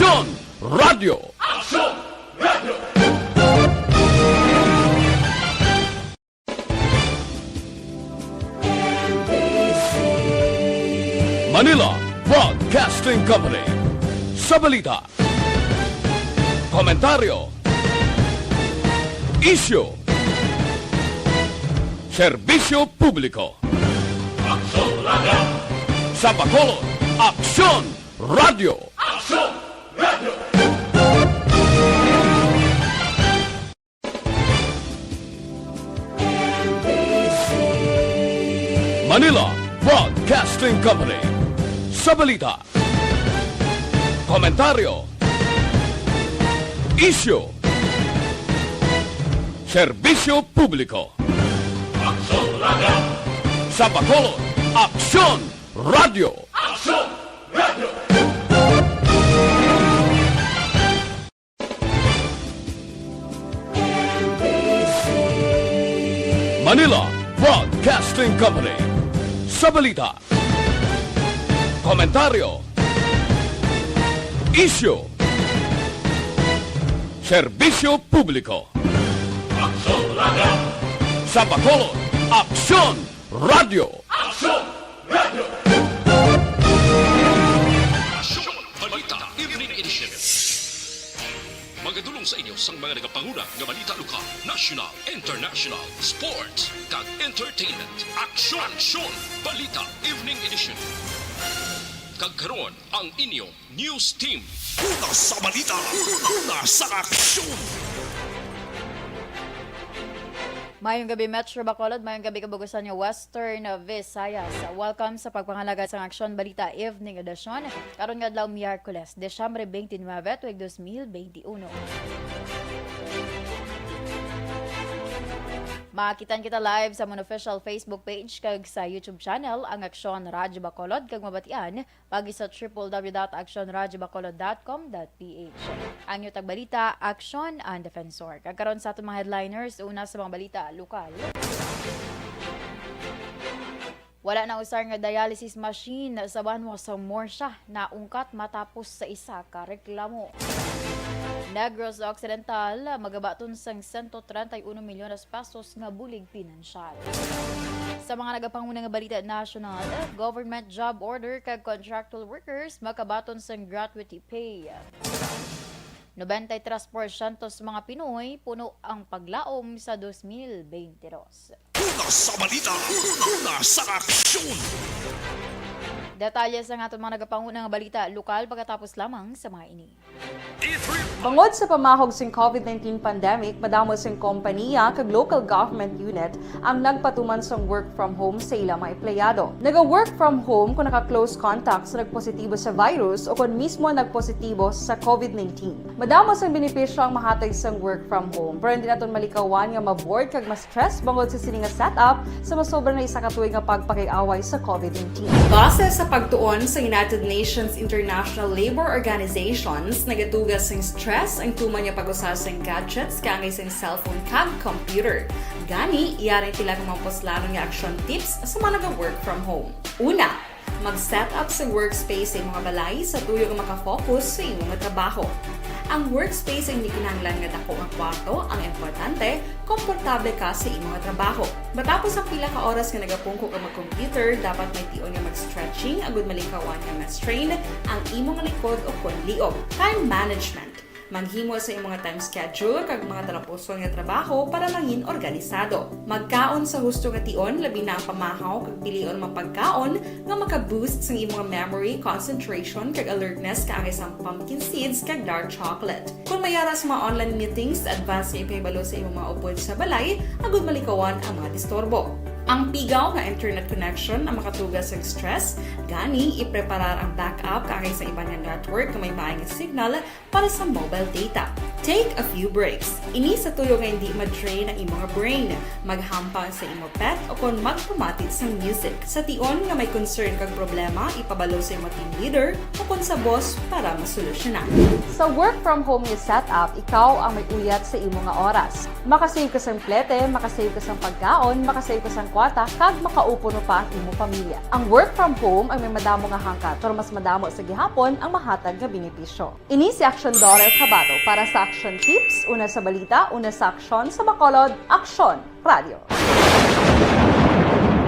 Aksyon Radio! Aksyon Radio! Manila Broadcasting Company. Sa balita, komentaryo, isyu, serbisyo publiko. Aksyon Radio! Sa Bacolod, Aksyon Radio! Aksyon Radio! Manila Broadcasting Company. Sa balita, komentaryo, isyu, serbisyo publiko. Aksyon Radio! Sa Bacolod, Aksyon Radio! Aksyon Radio! Manila Broadcasting Company. Sa balita, komentaryo, isyu, serbisyo publiko. Aksyon Radio! Sa Bacolod, Aksyon Radio! Aksyon Radio! Aksyon Balita Evening Edition. Magadulong sa inyo sang mga nagapanguna ng balita lokal, national, international, sports, kag entertainment. Aksyon Balita Evening Edition. Kagkaroon ang inyong news team. Una sa balita, una sa aksyon. Mayong gabi Metro Bacolod, mayong gabi kabugusan niyo Western Visayas. Welcome sa pagpangalaga sa Aksyon Balita Evening Edition. Karon nga adlaw Miyerkules, Desyembre 29, 2021. Makitan kita live sa mong official Facebook page kag sa YouTube channel ang Aksyon Radio Bacolod kag mabatian pagi sa www.aksyonradiobacolod.com.ph. Ang inyong balita, Aksyon and Defensor. Kagkaroon sa atong mga headliners, una sa mga balita lokal. Wala na usar nga dialysis machine sa Banwa sa Morsya na ungkat matapos sa isa ka reklamo. Negros Occidental magabaton sang 131 milyones pesos nga bulig pinansyal. Sa mga nagapanguna nga balita national, government job order kag contractual workers makabaton sang gratuity pay. 93% sa mga Pinoy puno ang paglaom sa 2022. Una sa balita, una sa aksyon. Detalye sa nga itong mga nagapanguna nga balita lokal pagkatapos lamang sa mga ini. Bangod sa pamahog sing COVID-19 pandemic, madamo sing kompanya kag local government unit ang nagpatuman sang work from home sa ilang mga empleyado. Naga-work from home kung naka-close contact sa nagpositibo sa virus o kung mismo nagpositibo sa COVID-19. Madamo sang benepisyo ang mahatag sang work from home, pero hindi naton malikawan nga ma-bored kag ma-stress bangod sa sini nga setup sa masobra na isa ka tuig nga pagpakiaway sa COVID-19. Base sa pagtuon sa United Nations International Labor Organizations, nagatugas ng stress ang tuman niya pag-usas ng gadgets kangay sa cellphone kag computer. Gani, iyaring tila kung mapuslanon nga action tips sa mga nag-work from home. Una, mag-set up sa workspace sa mga balay sa tuyo nga makafocus sa imong trabaho. Ang workspace ay hindi kinahanglan nga dako nga kwarto, ang importante, komportable ka sa imong trabaho. Matapos ang pila ka oras nga nagapungko ka mag-computer, dapat may tion nga mag-stretching agud malikawan nga ma-strain ang imong likod o konliog. Time management. Maghimo sa imong time schedule kag mga talapuson nga trabaho para mangin organisado. Magkaon sa husto nga tion, labi na ang pamahaw kag pilion mang pagkaon nga maka-boost sa imong memory, concentration kag alertness kaangay sang pumpkin seeds kag dark chocolate. Kung mayara sa mga online meetings, advance nga ipahibalo sa imong mga upod sa balay, agud malikawan ang mga disturbo. Ang pigaw nga internet connection ang makatugas sa stress, gani ipreparar ang backup kaangay sa ibang network na may maayong signal para sa mobile data. Take a few breaks. Ini sa tuyo nga hindi ma-drain ang imong brain. Maghampang sa imong pet o kung magpumatit sa music. Sa tion nga may concern kag problema, ipabalo sa imong team leader o kung sa boss para masolusyonan. Sa work from home nga setup, ikaw ang may uyat sa imong nga oras. Makasave ka sa plete, makasave ka sa pagkaon, makasave ka sa kwarta kag makaupo no pa ang imo pamilya. Ang work from home ay may madamo nga hangkat, pero mas madamo sa gihapon ang mahatag nga benepisyo. Ini si Aksyon Daughter Kabato para sa Aksyon Tips, una sa balita, una sa aksyon sa Bacolod, Aksyon Radio.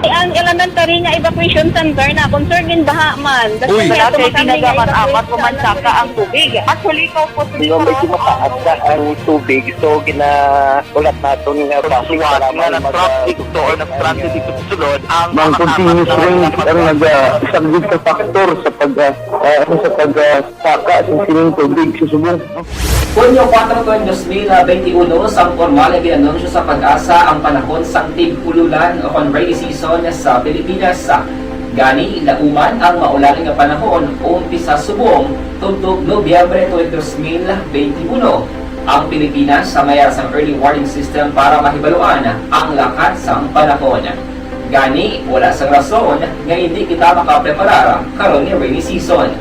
Ang elementary nga evacuation center na concern din baha man. Uy. Kaya Kaya tumakami nga tinagaman apat evacuation kumansaka ang tubig. Actually, ikaw po sa Medyo mataas na ang tubig, so ginaulat nato nga traffic para nga ng traffic to or nag-traffic dito sa sulod ang Mang continuous rin ang nag-isang sa factor sa pagsaka sa sining tubig sa subong. Hunyo 4, 2021, sang formal ay ginanunsyo sa pag-asa ang panahon sang tig-ululan o rainy season sa Pilipinas. Gani, lauman ang maulaling nga panahon umpisa subong tuntog Nobyembre 2021. Ang Pilipinas sa mayroon sang early warning system para mahibaluan ang lakas sang panahon. Gani, wala sang rason nga hindi kita makapreparar karon ni rainy season.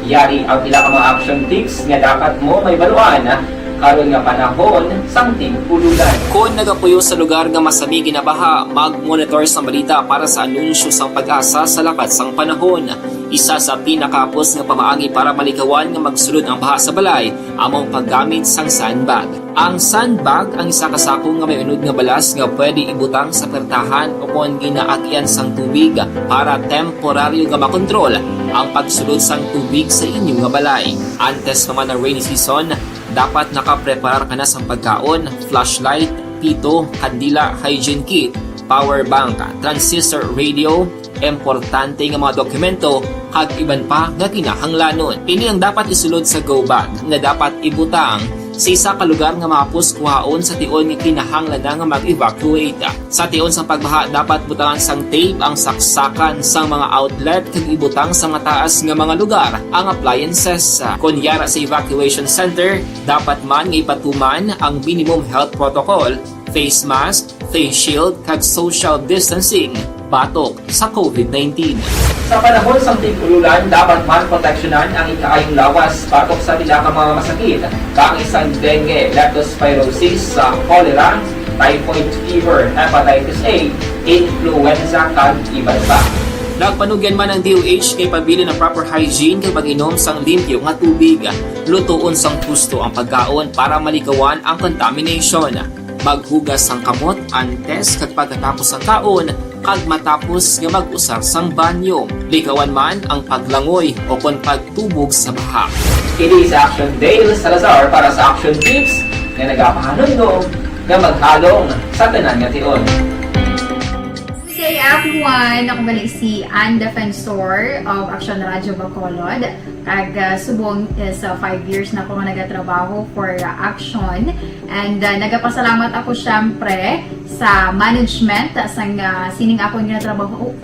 Yari ang pila ka mga action tips nga dapat mo may baluan karon nga panahon sang tig-ululan. Kung nagapuyo sa lugar nga masami ginabaha, mag-monitor sa balita para sa anunsyo sang pag-asa sa lakas sang panahon. Isa sa pinakapos nga pamaagi para malikawan nga magsulod ang baha sa balay among paggamit sang sandbag. Ang sandbag ang isa ka sako nga may unod nga balas nga pwede ibutang sa pertahan o kung ginaagyan sang tubig para temporaryo nga makontrol ang pagsulod sang tubig sa inyong nga balay. Antes naman ng rainy season, dapat nakapreparar ka na sa pagkaon, flashlight, pito, kandila, hygiene kit, power bank, transistor radio, importante nga mga dokumento, kag iban pa nga kinahanglanon. Ini ang dapat isulod sa go bag nga dapat ibutang sa isa ka lugar nga mapus kuhaon sa tion nga kinahanglan nga mag-evacuate. Sa tion sa pagbaha dapat butangan sang tape ang saksakan sang mga outlet kag ibutang sa mataas nga mga lugar ang appliances. Kunyara sa evacuation center, dapat man nga ipatuman ang minimum health protocol, face mask, face shield kag social distancing batok sa COVID-19. Sa panahon sa tig-ululan, dapat man proteksyonan ang ikaayong lawas batok sa nila ka mga masakit, kang isang dengue, leptospirosis, cholera, typhoid fever, hepatitis A, influenza, kag iban pa. Nagpanugyan man ang DOH kay pabili ng proper hygiene kay pag-inom sang limpyo nga tubig. Lutuon sang husto ang pagkaon para malikawan ang contamination. Maghugas sang kamot antes kag pagkatapos ang kaon kag matapos nga mag-usar sang banyo. Likawan man ang paglangoy o kon pagtubog sa baha. Kini sa Action Dale Salazar para sa Action Tips nga nagapahanundong nga maghalong sa tanan nga tion. Say everyone, ako balik si Defensor of Aksyon Radio Bacolod. Kag subong sa 5 years na ako nga nagatrabaho for Aksyon. And nagapasalamat ako syempre sa management sang sining ako nga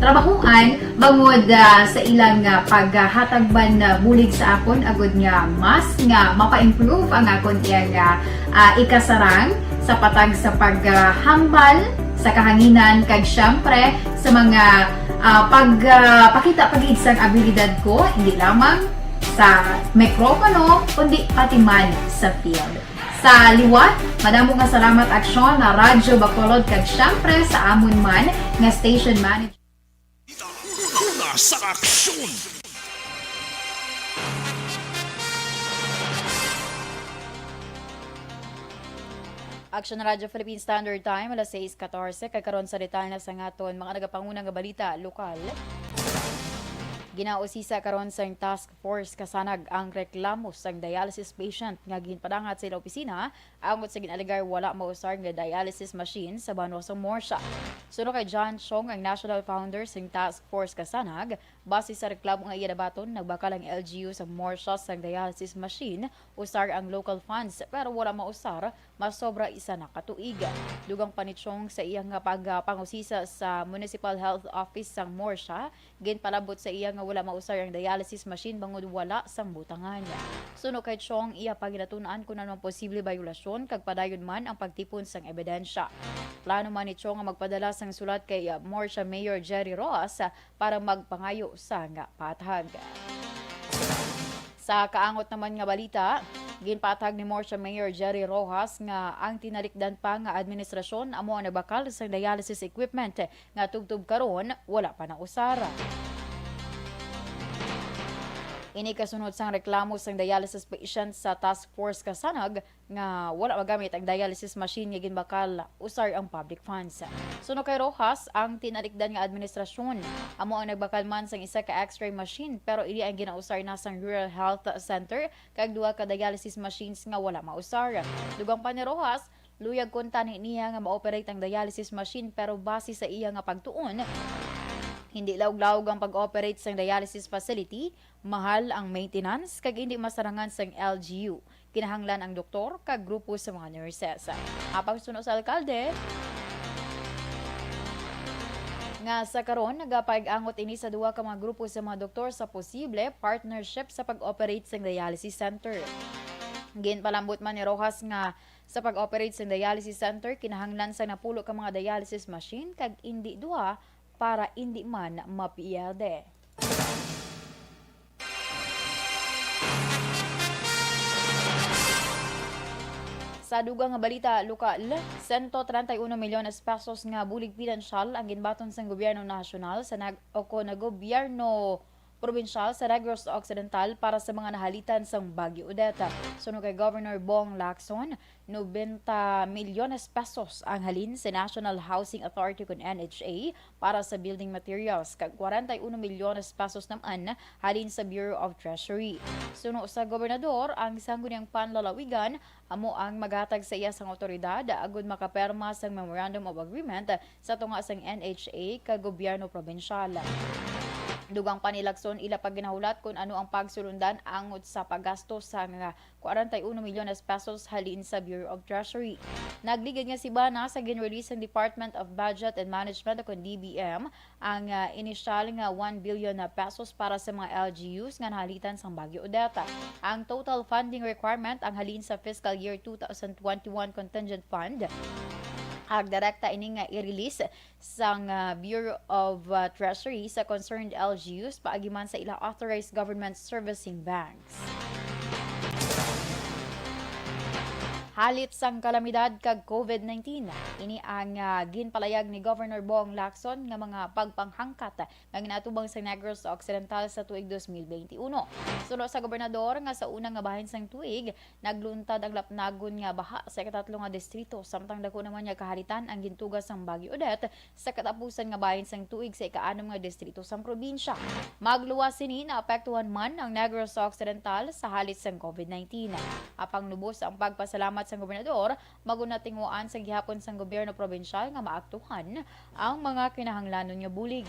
trabahuan bangod sa ilang paghatagban bulig sa akon agud nga mas nga mapa-improve ang akon iyang ikasarang sa patag sa paghambal sa kahanginan kag syempre sa mga pagpakita pagid sang abilidad ko hindi lamang sa mikropono kundi pati man sa field. Sa liwat, madamo nga salamat Aksyon na Radyo Bacolod kag syempre sa amon man nga station manager. Una sa aksyon! Aksyon Radio Philippine Standard Time, alas 6:14, kagkaroon sa detalye na sa ngaton mga nagapangunang nga balita lokal. Ginausisa karon sa task force kasanag ang reklamo sa dialysis patient nga ginpadangat sa ilang opisina angot sa ginaligar wala mausar nga dialysis machine sa Banwa sa Morsha. Suno kay John Chong ang national founder sa task force kasanag, base sa reklamo nga iya nabaton nagbakal ang LGU sa Morsha sa dialysis machine usar ang local funds pero wala mausar masobra isa na katuig. Dugang panitsyong sa iyang pangusisa sa Municipal Health Office sang Morsha, ginpalabot sa iyang wala mausar ang dialysis machine bangod wala sang butangan. Suno kay Chong iya paginatunan kung anong posible bayulasyon kag padayon man ang pagtipon sang ebidensya. Plano man ni Chong nga magpadala sang sulat kay Morsha Mayor Jerry Ross para magpangayo sa nga patahag. Sa kaangot naman nga balita, Ginpatag ni Morsha Mayor Jerry Rojas nga ang tinalikdan pa nga administrasyon amo ang nagbakal sa dialysis equipment nga tubtub karon wala pa na usara. Ini kasunod sang reklamo sang dialysis patient sa task force kasanag nga wala magamit ang dialysis machine nga ginbakal usar ang public funds. Suno kay Rojas, ang tinalikdan nga administrasyon amo ang nagbakal man sang isa ka X-ray machine pero ili ang ginausar na sang Rural Health Center kag duha ka dialysis machines nga wala mausar. Dugang pa ni Rojas, luyag kunta niya nga ma-operate ang dialysis machine pero base sa iya nga pagtuon hindi laog-laog ang pag-operate sa dialysis facility, mahal ang maintenance, kag hindi masarangan sa LGU. Kinahanglan ang doktor kag grupo sa mga nurses. Apang suno sa alkalde, nga sa karon nagapag-angot ini sa duha ka mga grupo sa mga doktor sa posible partnership sa pag-operate sa dialysis center. Ginpalambot man ni Rojas nga sa pag-operate sa dialysis center, kinahanglan sa napulo ka mga dialysis machine kag hindi duha para hindi man mapiyerde. Sa dugang nga balita lokal, 131 milyones pesos nga bulig pinansyal ang ginbaton sa gobyerno nasyonal sa na gobyerno probinsyal sa Negros Occidental para sa mga nahalitan sa Bagyo Odette. Suno kay Governor Bong Lacson, 90 milyones pesos ang halin sa National Housing Authority kun NHA para sa building materials, kag 41 milyones pesos naman halin sa Bureau of Treasury. Suno sa gobernador, ang sangguniang panlalawigan amo ang maghatag sa iya sang otoridad agud makaperma sang Memorandum of Agreement sa tunga sang NHA kag gobyerno probinsyal. Dugang panilagson ila pag ginahulat kung ano ang pagsulundan angod sa paggasto sa 41 milyones pesos halin sa Bureau of Treasury. Nagligid nga si Bana sa ginrelease ng Department of Budget and Management o DBM ang inisyal nga 1 billion na pesos para sa mga LGUs nga nahalitan sa Bagyo Odette. Ang total funding requirement ang halin sa fiscal year 2021 contingent fund ag direkta ini nga i-release sang Bureau of Treasury sa concerned LGUs paagiman sa ilang authorized government servicing banks. Halit sang kalamidad kag COVID-19, ini ang ginpalayag ni Governor Bong Lacson nga mga pagpanghangkat nga ginatubang sa Negros Occidental sa tuig 2021. Suno sa gobernador nga sa unang nga bahin sang tuig, nagluntad ang lapnagon nga baha sa ikatatlo nga distrito samtang dako naman nga kahalitan ang gintugas sang Bagyo Odette sa katapusan nga bahin sang tuig sa ika-6 nga distrito sang probinsya. Magluwas sini na apektuhan man ang Negros Occidental sa halit sang COVID-19. Apang lubos ang pagpasalamat sa gobernador, magunatinguan sa gihapon sang gobyerno probinsyal nga maaktuhan ang mga kinahanglanon nga bulig.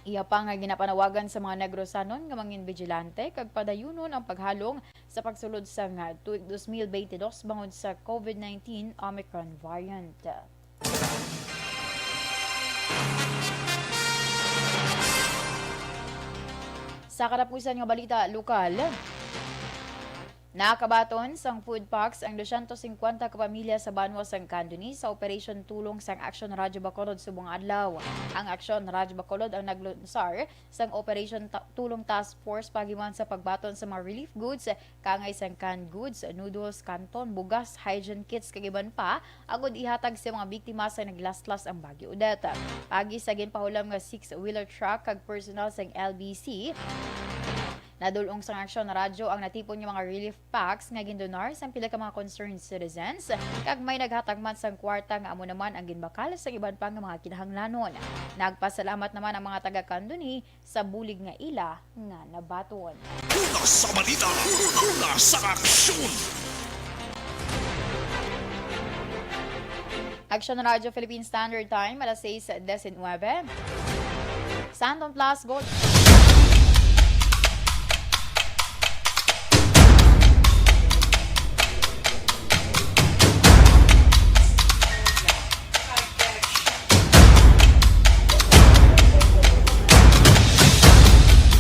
Iya pa nga ginapanawagan sa mga Negrosanon nga mangin vigilante kag padayunon ang paghalong sa pagsulod sa tuig 2022 bangod sa COVID-19 Omicron variant. Sa katapusan nga balita lokal, nakabaton sang food packs ang 250 kapamilya sa Banwa sang Candoni sa Operation Tulong sang Aksyon Radyo Bacolod subong adlaw. Ang Aksyon Radyo Bacolod ang naglunsar sang Operation Tulong Task Force pagiman sa pagbaton sa mga relief goods, kangay sang canned goods, noodles, kanton, bugas, hygiene kits kag iban pa agud ihatag sa mga biktima sa naglaslas ang Bagyo Odette. Pagi sa ginpahulam nga 6-wheeler truck kag personal sang LBC, nadulong sang Aksyon Radyo ang natipon yung mga relief packs nga gindonar sa pila ka mga concerned citizens kag may naghatag man sang kwarta nga amo naman ang ginbakal sa iban pa nga mga kinahanglanon. Nagpasalamat naman ang mga taga Candoni sa bulig nga ila nga nabaton. Una sa balita, una sa aksyon. Aksyon Radyo Philippine Standard Time alas 6:19. Santon Plus Gold.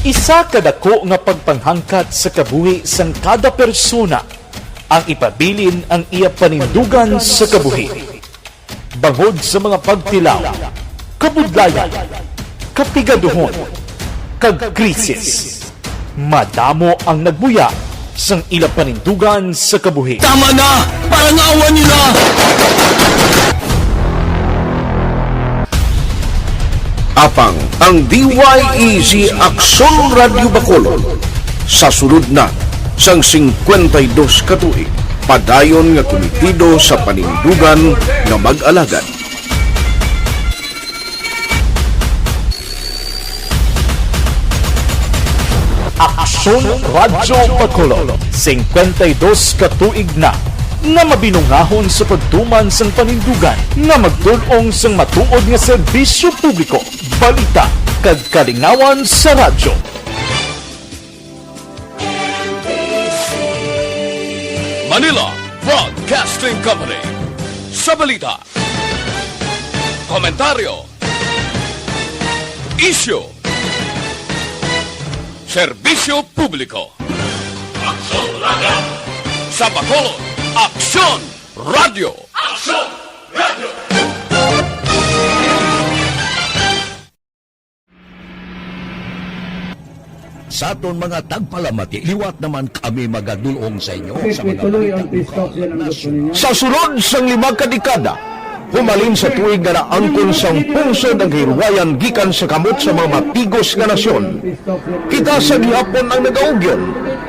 Isa kadako nga pagpanghangkat sa kabuhi sang kada persona ang ipabilin ang iya panindugan sa kabuhi. Bangod sa mga pagtilaw, kabudlayan, kapigaduhon, kag krisis. Madamo ang nagbuya sang ila panindugan sa kabuhi. Tama na! Parang awan niyo na! Apang ang DYEZ Aksyon Radio Bacolod sa sulod na sang 52 katuig padayon nga komitido sa panindugan nga mag-alagad. Aksyon Radio Bacolod 52 katuig na nga mabinungahon sa pagtuman sang panindugan nga magdulong sang matuod nga serbisyo publiko, balita kag kalingawan sa radyo. Manila Broadcasting Company. Sa balita, komentaryo, isyu, serbisyo publiko. Aksyon Radio! Sa Bacolod, Aksyon Radio! Aksyon Radio! Sa aton mga tagpalamati, liwat naman kami magadulong sa inyo sa mga Sa sulod sang 5 kadekada, humalin sa tuig nga naangkon sang pungsod ang hirwayan gikan sa kamot sa mga matigos nga nasyon. Kita sa gihapon ang nagaugyon,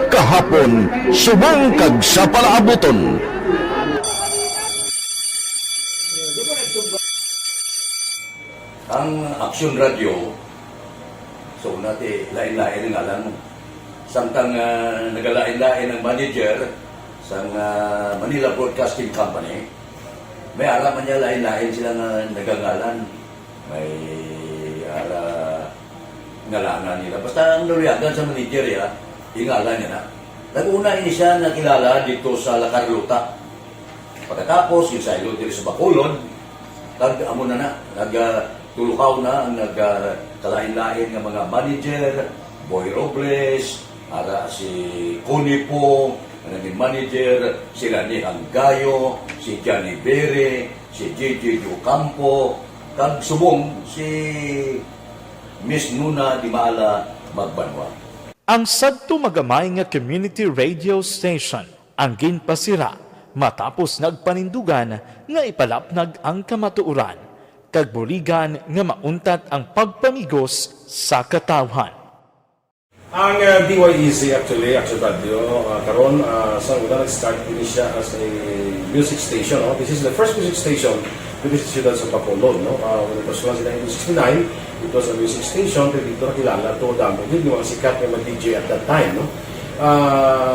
kahapon subong kag sa palaabuton. Ang Aksyon Radio, so nati lain-lain ang alam mo. Samtang nagalain-lain ang manager sa Manila Broadcasting Company, may araman niya lain-lain sila nga nagangalan. May ngalangan nila. Basta ang naluyagan sa manager ya, ingalan niya na. Nag-una ini siya nakilala dito sa La Carlota. Pagkatapos, yung sa ilo dito sa Bacolod, amo na nagtulukaw na ang nagkalain-lain ng mga manager, Boy Robles, ara si Conipo, naging manager, sila ni Hanggayo, si Johnny Bere, si JJ Ocampo, kag subong si Miss Nuna Di Maala Magbanwa. Ang sadto magamay nga community radio station ang ginpasira matapos nagpanindugan nga ipalapnag ang kamatuoran kag buligan nga mauntat ang pagpamigos sa katawhan. Ang DYEZ actually, Aksyon Radio, karon sa una nag-start din siya as a music station. No? This is the first music station within the Ciudad sa Bacolod. No? When it was launched in 1969, it was a music station pero dito nakilala to damo din yung mga sikat na DJ at that time. No?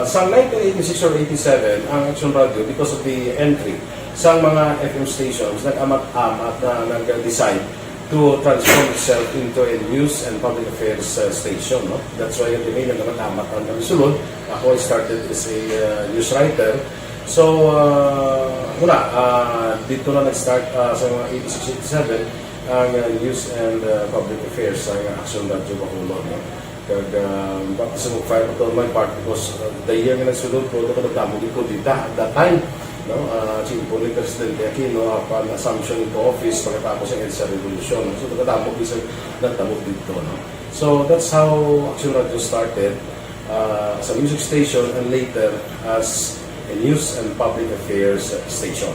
Sa 1986 or 87, ang Aksyon Radio, because of the entry sa mga FM stations, nag-amat-amat na nag-decide to transform itself into a news and public affairs station. No? That's why yung domain na naman-amat ang namisulod. Ako started as a news writer. So, dito na nag-start sa mga 86-87 ang news and public affairs sa Aksyon Radio Bacolod. No? Kag baptism of fire to my part because the year nga nagsulod ko ito kadagdamo ko dito at that time. No, Chimpo ni Presidente Aquino upon assumption into office pagkatapos ng EDSA Revolution. So, nagtatapos isang nagtamog dito. No? So, that's how Aksyon Radio started as a music station and later as a news and public affairs station.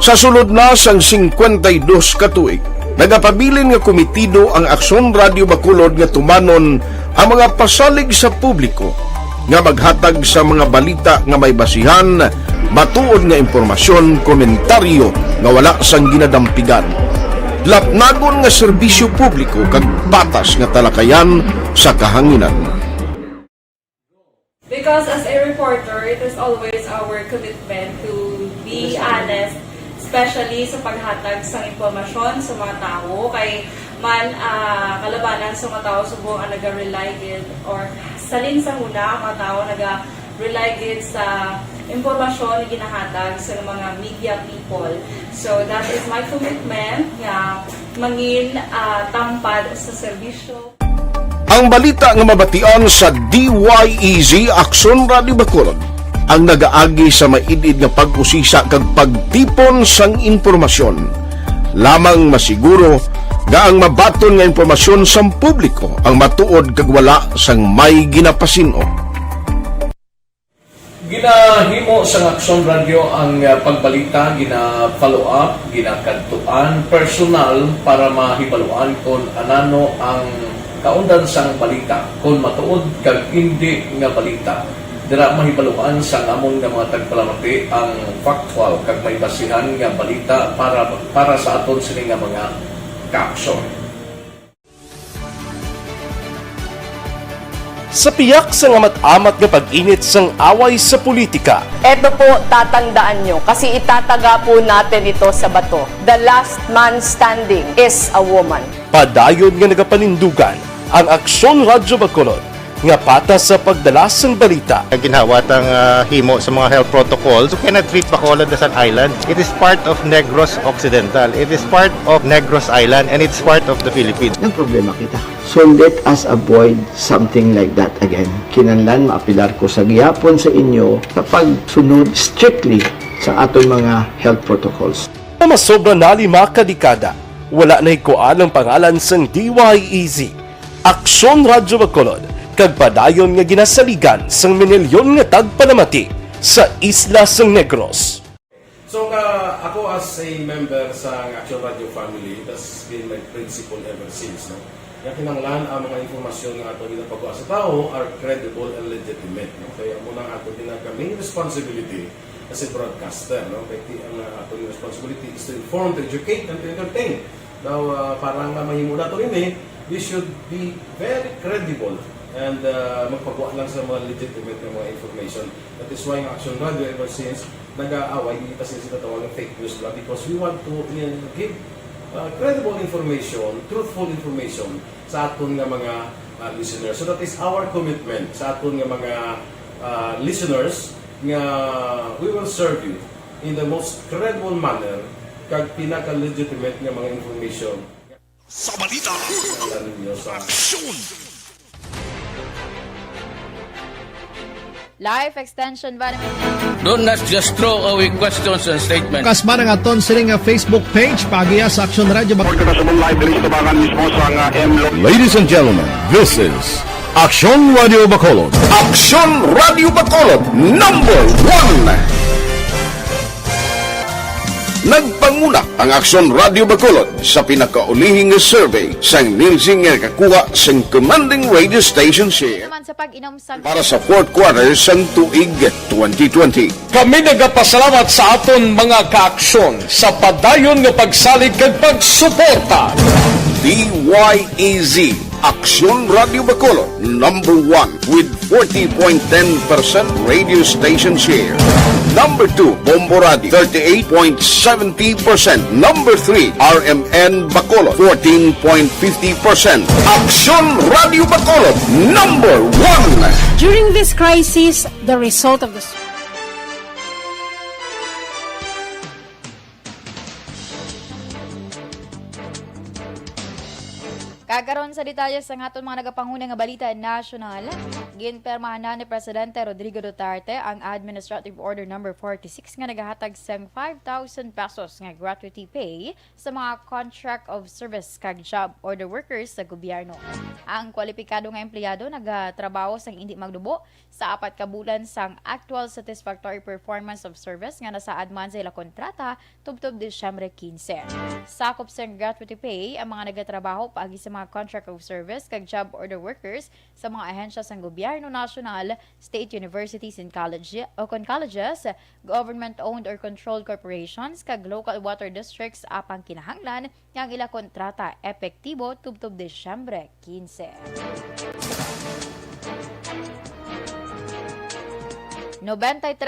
Sa sulod na sang 52 katuig, nagapabilin nga komitido ang Aksyon Radio Bacolod nga tumanon ang mga pasalig sa publiko nga maghatag sa mga balita nga may basihan, matuod nga impormasyon, komentaryo nga wala sang ginadampigan. Lapnagon nga serbisyo publiko kag batas nga talakayan sa kahanginan. Because as a reporter, it is always our commitment to be honest, especially sa paghatag sa impormasyon sa mga tao kay man kalabanan sa mga tao subong ang naga-rely gid or salin sa huna ang mga tao naga-rely gid sa impormasyon na ginahatag sa mga media people. So that is my commitment nga mangin tampad sa serbisyo. Ang balita nga mabatian sa DYEZ Aksyon Radio Bacolod ang nagaagi sa maidid nga pag-usisa kag pagtipon sang impormasyon. Lamang masiguro Gaang mabaton nga impormasyon sa publiko ang matuod kag wala sang may ginapasino. Ginahimo sa Aksyon Radio ang pagbalita, gina-follow up, ginakadtuan personal para mahibaluan kung anano ang kaundan sang balita, kung matuod kag hindi nga balita. Dira mahibaluan sa among nga mga tagpalamati ang factual kag may basihan nga balita para sa aton sini nga mga kaaksyon. Sa piyak sa amat-amat nga pag-init sang away sa politika. Eto po, tatandaan nyo, kasi itataga po natin ito sa bato. The last man standing is a woman. Padayon nga nagapanindugan ang Aksyon Radyo Bacolod nga pata sa pagdala sang balita. Ginhawat ang himo sa mga health protocols. You cannot treat Bacolod as an island. It is part of Negros Occidental. It is part of Negros Island and it's part of the Philippines. Ang problema kita. So let us avoid something like that again. Kinahanglan maapilar ko sa gihapon sa inyo sa pagsunod strictly sa aton mga health protocols. Masobra na 5 kadekada, wala na ikuan ang pangalan sang DYEZ. Aksyon Radyo Bacolod, kag padayon nga ginasaligan sang minilyon nga tagpalamati sa isla sang Negros. So ako as a member sa Aksyon Radio family, that's been my principle ever since. No? Kaya kinanglan ang mga informasyon nga ato ginapagawa sa tao are credible and legitimate. No? Kaya muna ato main responsibility as a broadcaster. No? Kaya ang ato responsibility is to inform, to educate, and to entertain. Now, parang mahimo na ito rin we should be very credible and magpagawa lang sa mga legitimate na mga information. That is why ang Aksyon Radio ever since nag-aaway, kasi sila tawag ng fake news lang because we want to give credible information, truthful information sa aton nga mga listeners. So that is our commitment sa aton nga mga listeners nga we will serve you in the most credible manner kag pinaka-legitimate nga mga information. Sa balita, Aksyon! Life extension vitamin. Do not just throw away questions and statements. Kasma ng aton sining Facebook page pagiya sa Aksyon Radio. Ladies and gentlemen, this is Aksyon Radio Bacolod. Aksyon Radio Bacolod, number 1! Nagpanguna ang Aksyon Radio Bacolod sa pinakaulihing survey sang Nielsen nga kakuha sang commanding radio station share Naman sa pag-inom sang para sa fourth quarter sang tuig 2020. Kami nagapasalamat sa aton mga kaaksyon sa padayon nga pagsalig kag pagsuporta. DYEZ Aksyon Radio Bacolod, number 1 with 40.10% radio station share. Number 2, Bombo Radio, 38.70%. Number 3, RMN Bacolod, 14.50%. Aksyon Radio Bacolod, number 1. During this crisis, the result of the Kagaron sa detalye sa aton mga nagapanguna nga balita national, ginpermahan na ni Presidente Rodrigo Duterte ang Administrative Order number 46 nga nagahatag sang 5,000 pesos nga gratuity pay sa mga contract of service kag job order workers sa gobyerno. Ang kwalipikado nga empleyado nagatrabaho sang hindi magdubo sa 4 ka bulan sang actual satisfactory performance of service nga nasaad man sa ila kontrata tubtob Disyembre 15. Sakop sang gratuity pay ang mga nagatrabaho paagi sa mga contract of service kag job order workers sa mga ahensya sang gobyerno nasyonal, state universities and colleges, government-owned or controlled corporations kag local water districts apang kinahanglan nga ila kontrata epektibo tubtob Disyembre 15. 93%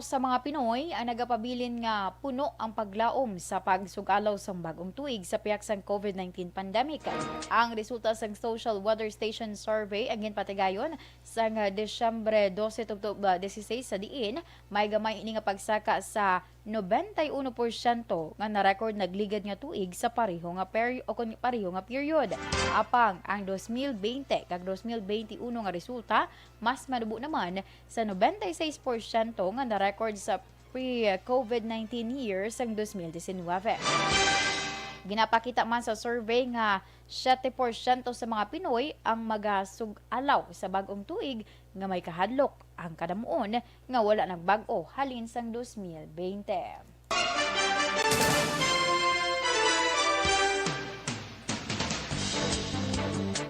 sa mga Pinoy ang nagapabilin nga puno ang paglaom sa pagsugalaw sa bagong tuig sa piyak sang COVID-19 pandemic. Ang resulta sang Social Weather Station Survey ang ginpatigayon sang Disyembre 12 tubtob 16 sa diin may gamay ini nga pagsaka sa 91% nga na-record nagligad nga tuig sa pareho nga period. Apang ang 2020 kag 2021 nga resulta mas madubo naman sa 96% nga na-record sa pre-COVID-19 years ang 2019. Ginapakita man sa survey nga 7% sa mga Pinoy ang magasug-alaw sa bag-ong tuig nga may kahadlok ang kadamuon nga wala nagbag-o halin sang 2020.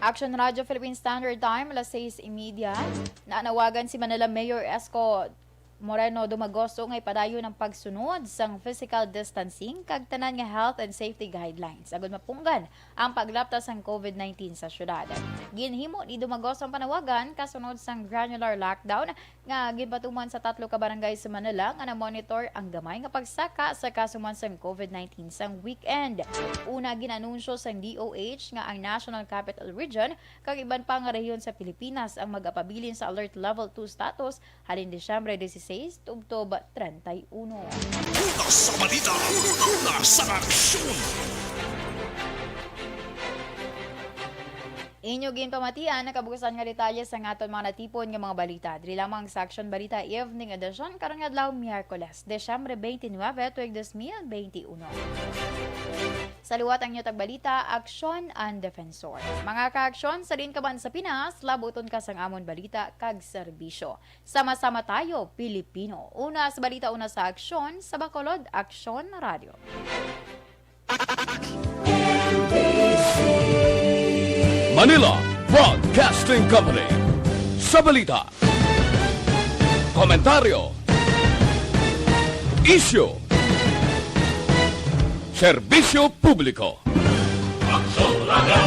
Aksyon Radio Philippine Standard Time, alas 6:30. Naanawagan si Manila Mayor Esco Moreno Dumagoso nga ipadayon ng pagsunod sang physical distancing kag tanan nga health and safety guidelines agud mapunggan ang paglaptas sang COVID-19 sa syudad. Ginhimo ni Dumagoso ang panawagan kasunod sang granular lockdown nga ginpatuman sa 3 ka barangay sa Manila nga na-monitor ang gamay nga pagsaka sa kasuman sang COVID-19 sang weekend. Una ginanunsyo sang DOH nga ang National Capital Region kag iban pa nga rehiyon sa Pilipinas ang mag-apabilin sa Alert Level 2 status halin Disyembre 16 tubtob 31. Una sa balita, una sa aksyon. Inyo ginpamatian nakabugasan nga detalye sa aton mga natipon nga mga balita. Diri lamang sa Aksyon Balita Evening Edition karong adlaw Miyerkules, Disyembre 29, tuig 2021. Sa liwat ang inyong balita, Aksyon ang Defensor. Mga ka-aksyon, sa rin ka man sa Pinas, labuton ka sang amon balita kag serbisyo. Sama-sama tayo, Pilipino. Una sa balita, una sa Aksyon, sa Bacolod, Aksyon Radio. Manila Broadcasting Company. Sa balita, komentaryo, isyu, serbisyo publiko. Aksyon Radio.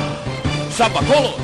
Sa Bacolod,